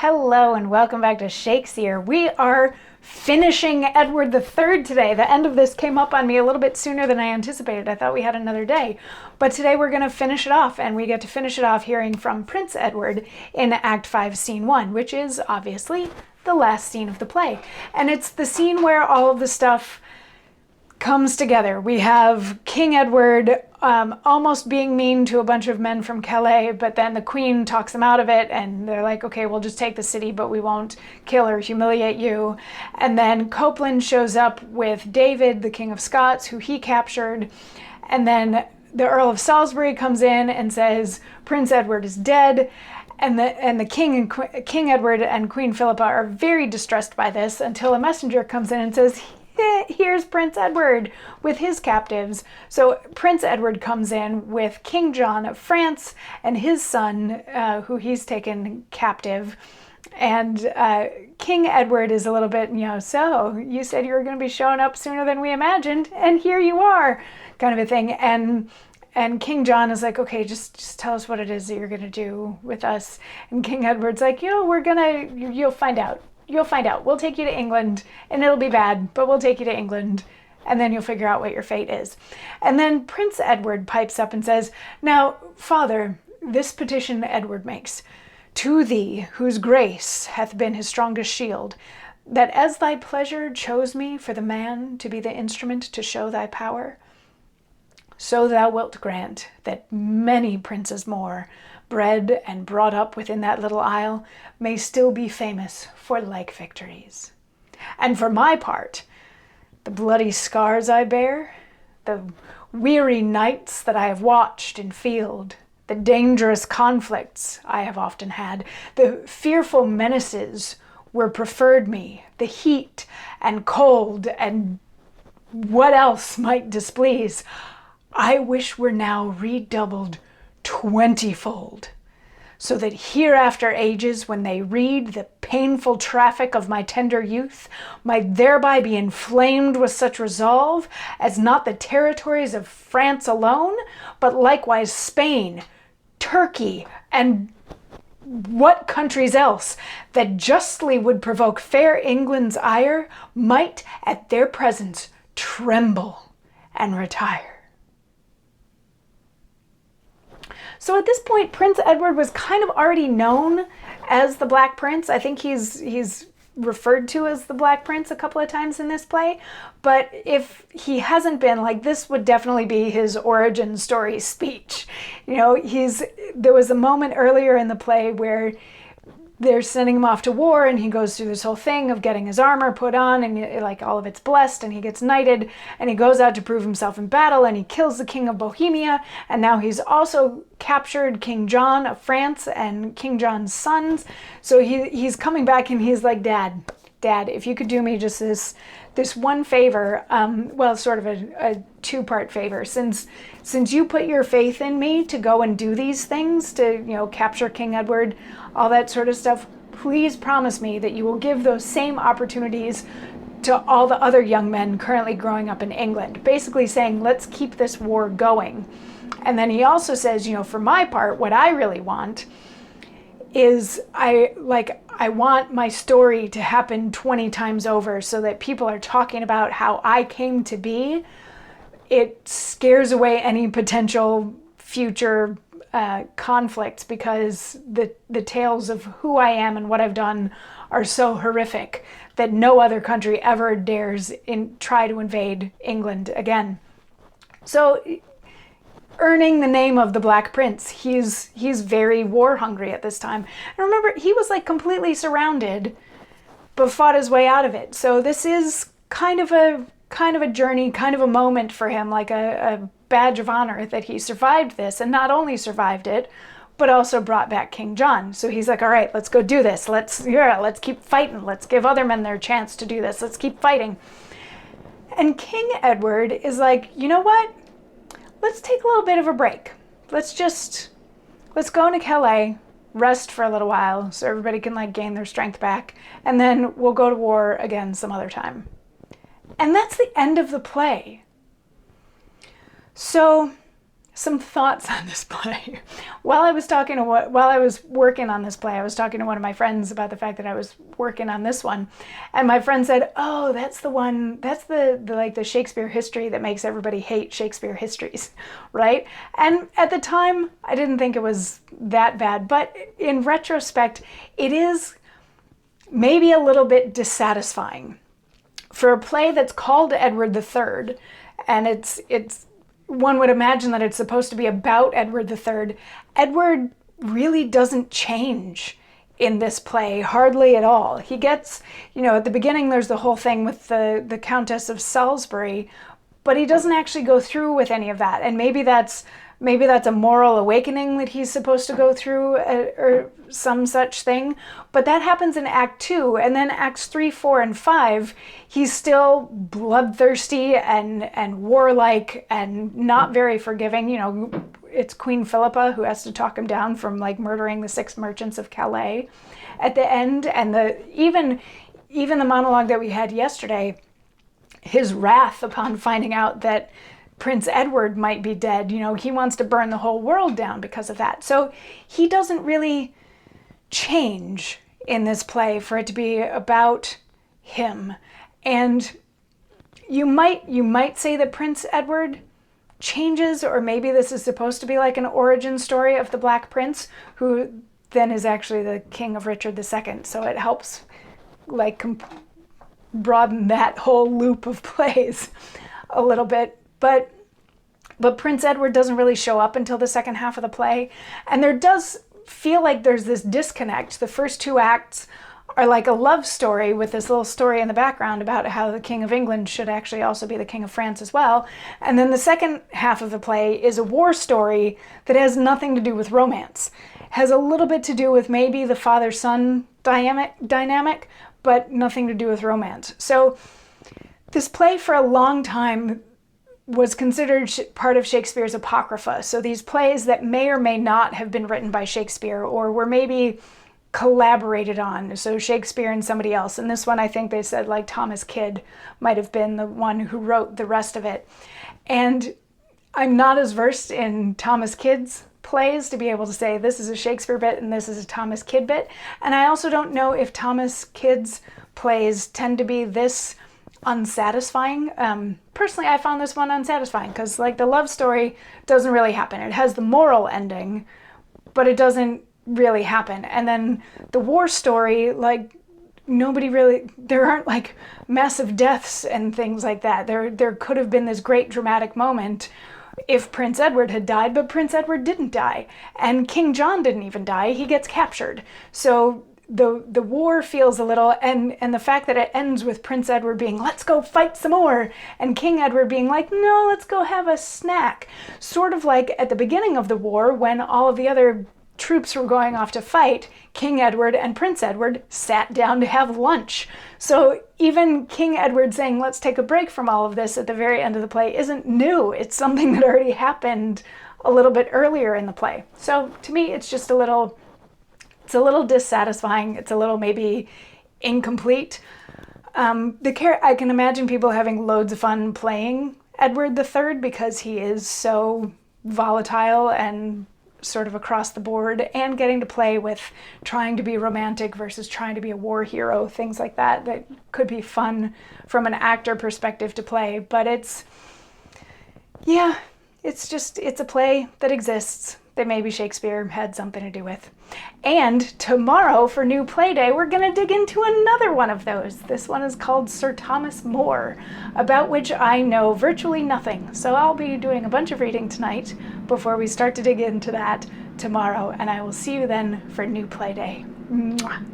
Hello and welcome back to Shakesyear. We are finishing Edward III today. The end of this came up on me a little bit sooner than I anticipated. I thought we had another day. But today we're going to finish it off, and we get to finish it off hearing from Prince Edward in Act 5, Scene 1, which is obviously the last scene of the play. And it's the scene where all of the stuff comes together. We have King Edward almost being mean to a bunch of men from Calais, but then the Queen talks them out of it, and they're like, okay, we'll just take the city, but we won't kill or humiliate you. And then Copeland shows up with David, the King of Scots, who he captured, and then the Earl of Salisbury comes in and says, Prince Edward is dead. And the King Edward and Queen Philippa are very distressed by this until a messenger comes in and says, here's Prince Edward with his captives. So Prince Edward comes in with King John of France and his son, who he's taken captive. And King Edward is a little bit, so you said you were going to be showing up sooner than we imagined, and here you are, kind of a thing. And King John is like, okay, just tell us what it is that you're going to do with us. And King Edward's like, you'll find out. You'll find out. We'll take you to England, and it'll be bad, but we'll take you to England, and then you'll figure out what your fate is. And then Prince Edward pipes up and says, now, Father, this petition Edward makes, to thee, whose grace hath been his strongest shield, that as thy pleasure chose me for the man to be the instrument to show thy power, so thou wilt grant that many princes more, bred and brought up within that little isle, may still be famous for like victories. And for my part, the bloody scars I bear, the weary nights that I have watched in field, the dangerous conflicts I have often had, the fearful menaces were preferred me, the heat and cold and what else might displease, I wish were now redoubled 20-fold, so that hereafter ages, when they read the painful traffic of my tender youth, might thereby be inflamed with such resolve as not the territories of France alone, but likewise Spain, Turkey, and what countries else that justly would provoke fair England's ire might at their presence tremble and retire. So at this point, Prince Edward was kind of already known as the Black Prince. I think he's referred to as the Black Prince a couple of times in this play. But if he hasn't been, this would definitely be his origin story speech. There was a moment earlier in the play where they're sending him off to war, and he goes through this whole thing of getting his armor put on, and all of it's blessed, and he gets knighted, and he goes out to prove himself in battle, and he kills the King of Bohemia, and now he's also captured King John of France and King John's sons. So he's coming back, and he's like, Dad, if you could do me just this one favor, sort of a two-part favor, since you put your faith in me to go and do these things, to capture King Edward, all that sort of stuff, please promise me that you will give those same opportunities to all the other young men currently growing up in England, basically saying, let's keep this war going. And then he also says, for my part, what I really want is I want my story to happen 20 times over so that people are talking about how I came to be. It scares away any potential future conflicts, because the tales of who I am and what I've done are so horrific that no other country ever dares try to invade England again. So earning the name of the Black Prince, he's very war hungry at this time. And remember, he was completely surrounded, but fought his way out of it. So this is kind of a journey, kind of a moment for him, like a badge of honor that he survived this, and not only survived it, but also brought back King John. So he's like, all right, let's go do this. Let's keep fighting. Let's give other men their chance to do this. Let's keep fighting. And King Edward is like, you know what? Let's take a little bit of a break. Let's go into Calais, rest for a little while so everybody can gain their strength back, and then we'll go to war again some other time. And that's the end of the play. So some thoughts on this play. While I was working on this play, I was talking to one of my friends about the fact that I was working on this one, and my friend said, "Oh, that's the one. That's the Shakespeare history that makes everybody hate Shakespeare histories, right?" And at the time, I didn't think it was that bad, but in retrospect, it is maybe a little bit dissatisfying for a play that's called Edward III, and it's one would imagine that it's supposed to be about Edward III. Edward really doesn't change in this play, hardly at all. He gets, at the beginning there's the whole thing with the Countess of Salisbury, but he doesn't actually go through with any of that. And maybe that's a moral awakening that he's supposed to go through, or some such thing. But that happens in Act 2, and then Acts 3, 4, and 5, he's still bloodthirsty and warlike and not very forgiving. It's Queen Philippa who has to talk him down from murdering the 6 merchants of Calais at the end. And even the monologue that we had yesterday, his wrath upon finding out that Prince Edward might be dead, he wants to burn the whole world down because of that. So he doesn't really change in this play for it to be about him. And you might say that Prince Edward changes, or maybe this is supposed to be like an origin story of the Black Prince, who then is actually the king of Richard II. So it helps broaden that whole loop of plays a little bit. But Prince Edward doesn't really show up until the second half of the play. And there does feel like there's this disconnect. The first 2 acts are like a love story with this little story in the background about how the King of England should actually also be the King of France as well. And then the second half of the play is a war story that has nothing to do with romance. Has a little bit to do with maybe the father-son dynamic, but nothing to do with romance. So this play for a long time was considered part of Shakespeare's Apocrypha. So these plays that may or may not have been written by Shakespeare, or were maybe collaborated on. So Shakespeare and somebody else. And this one, I think they said Thomas Kidd might have been the one who wrote the rest of it. And I'm not as versed in Thomas Kidd's plays to be able to say this is a Shakespeare bit and this is a Thomas Kidd bit. And I also don't know if Thomas Kidd's plays tend to be this unsatisfying. Personally, I found this one unsatisfying because the love story doesn't really happen. It has the moral ending, but it doesn't really happen. And then the war story, nobody really, there aren't massive deaths and things like that. There could have been this great dramatic moment if Prince Edward had died, but Prince Edward didn't die. And King John didn't even die. He gets captured. So the war feels a little, and the fact that it ends with Prince Edward being, let's go fight some more, and King Edward being no, let's go have a snack. Sort of like at the beginning of the war, when all of the other troops were going off to fight, King Edward and Prince Edward sat down to have lunch. So even King Edward saying, let's take a break from all of this at the very end of the play isn't new. It's something that already happened a little bit earlier in the play. So to me, it's just a little dissatisfying. It's a little maybe incomplete. I can imagine people having loads of fun playing Edward III because he is so volatile and sort of across the board, and getting to play with trying to be romantic versus trying to be a war hero, things like that could be fun from an actor perspective to play. But it's a play that exists that maybe Shakespeare had something to do with. And tomorrow for New Play Day, we're going to dig into another one of those. This one is called Sir Thomas More, about which I know virtually nothing. So I'll be doing a bunch of reading tonight before we start to dig into that tomorrow, and I will see you then for New Play Day. Mwah.